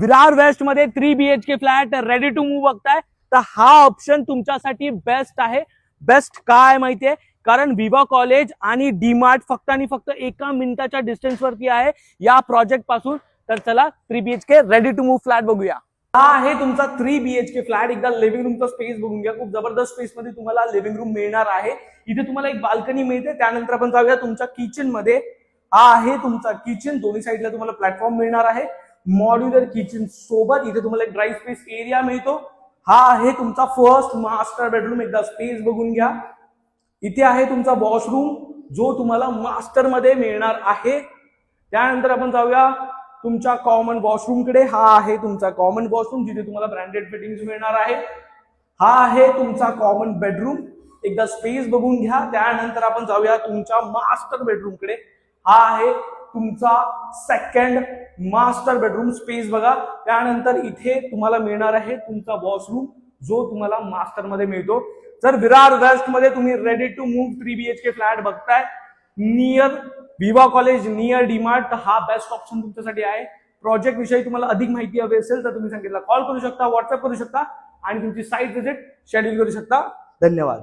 Virar west मध्ये 3 BHK flat ready to move बघताय तर हा ऑप्शन तुमच्यासाठी बेस्ट आहे. बेस्ट काय माहितीये, कारण विवा कॉलेज आणि डीमार्ट फक्त आणि फक्त 1 मिनिटाच्या डिस्टन्स वरती आहे या प्रोजेक्ट पासून. तर चला 3 BHK ready to move flat बघूया. हा आहे तुमचा 3 BHK फ्लॅट. एकदा लिव्हिंग रूमचा स्पेस बघून घ्या. खूप जबरदस्त स्पेस मध्ये तुम्हाला लिव्हिंग रूम मिळणार आहे. इथे तुम्हाला एक बाल्कनी मिळते. त्यानंतर आपण जाऊया तुमच्या किचन मध्ये. हा आहे तुमचा किचन. दोन्ही साईडला तुम्हाला प्लॅटफॉर्म मिळणार आहे. मॉड्युलर किचन सोबत इथे तुम्हाला एक ड्राय स्पेस एरिया मिळतो. हा आहे तुमचा फर्स्ट मास्टर बेडरूम. एकदा स्पेस बघून घ्या. इथे आहे तुमचा वॉशरूम जो तुम्हाला मास्टर मध्ये मिळणार आहे. त्यानंतर आपण जाऊया तुमच्या कॉमन वॉशरूम कडे. हा आहे तुमचा कॉमन वॉशरूम जिथे तुम्हाला ब्रँडेड फिटिंग्स मिळणार आहे. हा आहे तुमचा कॉमन बेडरूम. एकदा स्पेस बघून घ्या. त्यानंतर आपण जाऊया तुमच्या मास्टर बेडरूम कडे. हा आहे तुमचा सेकंड मास्टर बेडरूम. स्पेस बघा. त्यानंतर इथे तुम्हाला मिळणार आहे तुमचा वॉशरूम जो तुम्हाला मास्टर मध्ये मिळतो. जर विरार वेस्ट मध्ये तुम्ही ready to move 3 BHK flat बघताय near Viva college, near DMart, तर हा बेस्ट ऑप्शन तुमच्यासाठी आहे. प्रोजेक्ट विषयी तुम्हाला अधिक माहिती हवी असेल तर तुम्ही सांगितलं कॉल करू शकता, व्हॉट्सअप करू शकता आणि तुमची साईट व्हिजिट शेड्यूल करू शकता. धन्यवाद.